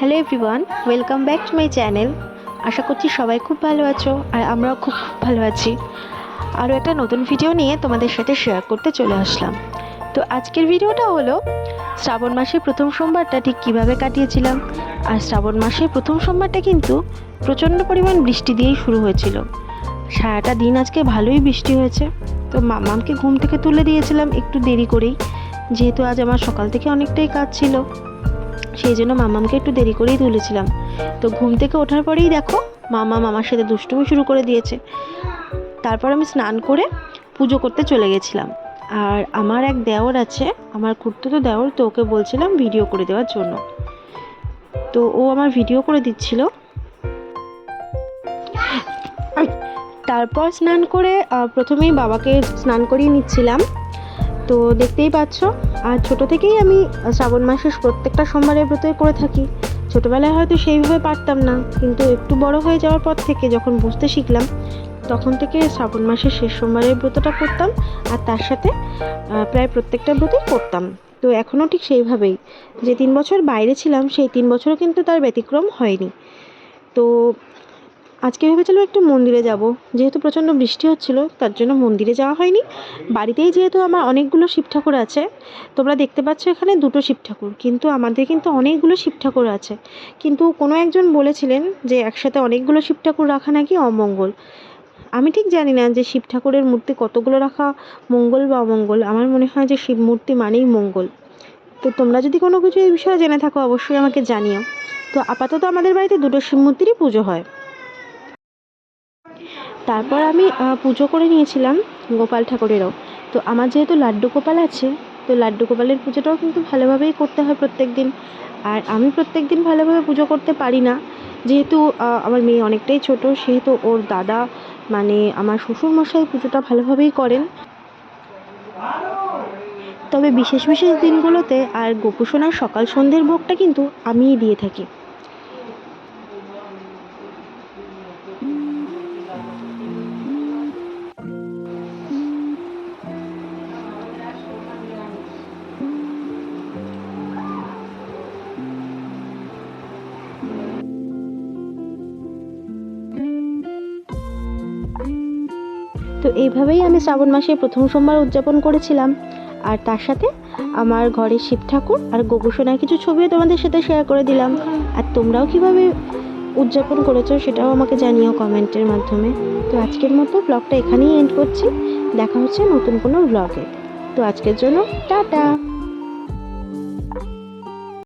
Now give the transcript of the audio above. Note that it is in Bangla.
Hello everyone, welcome back to my channel. আশা করছি সবাই খুব ভালো আছো আর আমরাও খুব ভালো আছি। আরও একটা নতুন ভিডিও নিয়ে তোমাদের সাথে শেয়ার করতে চলে আসলাম। তো আজকের ভিডিওটা হলো শ্রাবণ মাসের প্রথম সোমবারটা ঠিক কীভাবে কাটিয়েছিলাম। আর শ্রাবণ মাসের প্রথম সোমবারটা কিন্তু প্রচণ্ড পরিমাণ বৃষ্টি দিয়েই শুরু হয়েছিল। সারাটা দিন আজকে ভালোই বৃষ্টি হয়েছে। তো মামামকে ঘুম থেকে তুলে দিয়েছিলাম একটু দেরি করেই, যেহেতু আজ আমার সকাল থেকে অনেকটাই কাজ ছিল, সেই জন্য মামামকে একটু দেরি করেই তুলেছিলাম। তো ঘুম থেকে ওঠার পরেই দেখো মামার সাথে দুষ্টুমি শুরু করে দিয়েছে। তারপর আমি স্নান করে পুজো করতে চলে গেছিলাম। আর আমার এক দেওর আছে, আমার খুড়তুতো দেওর, তো ওকে বলছিলাম ভিডিও করে দেওয়ার জন্য। তো ও আমার ভিডিও করে দিচ্ছিল। তারপর স্নান করে প্রথমেই বাবাকে স্নান করিয়ে নিচ্ছিলাম। তো দেখতেই পাচ্ছ, আর ছোটো থেকেই আমি শ্রাবণ মাসের প্রত্যেকটা সোমবারের ব্রত করে থাকি। ছোটোবেলায় হয়তো সেইভাবে পারতাম না, কিন্তু একটু বড় হয়ে যাওয়ার পর থেকে যখন বুঝতে শিখলাম, তখন থেকে শ্রাবণ মাসের শেষ সোমবারের ব্রতটা করতাম, আর তার সাথে প্রায় প্রত্যেকটা ব্রতই করতাম। তো এখনও ঠিক সেইভাবেই, যে 3 বছর বাইরে ছিলাম সেই 3 বছরও কিন্তু তার ব্যতিক্রম হয়নি। তো আজকে ভেবেছিলাম একটু মন্দিরে যাব, যেহেতু প্রচণ্ড বৃষ্টি হচ্ছিল তার জন্য মন্দিরে যাওয়া হয়নি। বাড়িতেই যেহেতু আমার অনেকগুলো শিব ঠাকুর আছে, তোমরা দেখতে পাচ্ছ এখানে 2টো শিব ঠাকুর, কিন্তু আমাদের কিন্তু অনেকগুলো শিব ঠাকুর আছে। কিন্তু কোনো একজন বলেছিলেন যে একসাথে অনেকগুলো শিব ঠাকুর রাখা নাকি অমঙ্গল। আমি ঠিক জানি না যে শিব ঠাকুরের মূর্তি কতগুলো রাখা মঙ্গল বা অমঙ্গল। আমার মনে হয় যে শিব মূর্তি মানেই মঙ্গল। তো তোমরা যদি কোনো কিছু এই বিষয়ে জেনে থাকো অবশ্যই আমাকে জানিও। তো আপাতত আমাদের বাড়িতে 2টো শিব মূর্তিরই পুজো হয়। তারপর আমি পুজো করে নিয়েছিলাম গোপাল ঠাকুরেরও। তো আমার যেহেতু লাড্ডু গোপাল আছে, তো লাড্ডু গোপালের পুজোটাও কিন্তু ভালোভাবেই করতে হয় প্রত্যেক দিন। আর আমি প্রত্যেক দিন ভালোভাবে পুজো করতে পারি না, যেহেতু আমার মেয়ে অনেকটাই ছোট, সেহেতু ওর দাদা মানে আমার শ্বশুরমশাই পুজোটা ভালোভাবেই করেন। তবে বিশেষ বিশেষ দিনগুলোতে আর গোপুসোনার সকাল সন্ধ্যের ভোগটা কিন্তু আমিই দিয়ে থাকি। তো এইভাবেই আমি শ্রাবণ মাসের প্রথম সোমবার উদযাপন করেছিলাম। আর তার সাথে আমার ঘরের শিব ঠাকুর আর গোপুসোনার কিছু ছবিও তোমাদের সাথে শেয়ার করে দিলাম। আর তোমরাও কীভাবে উদযাপন করেছো সেটাও আমাকে জানিও কমেন্টের মাধ্যমে। তো আজকের মতো ব্লগটা এখানেই এন্ড করছি। দেখা হচ্ছে নতুন কোনো ব্লগে। তো আজকের জন্য টাটা।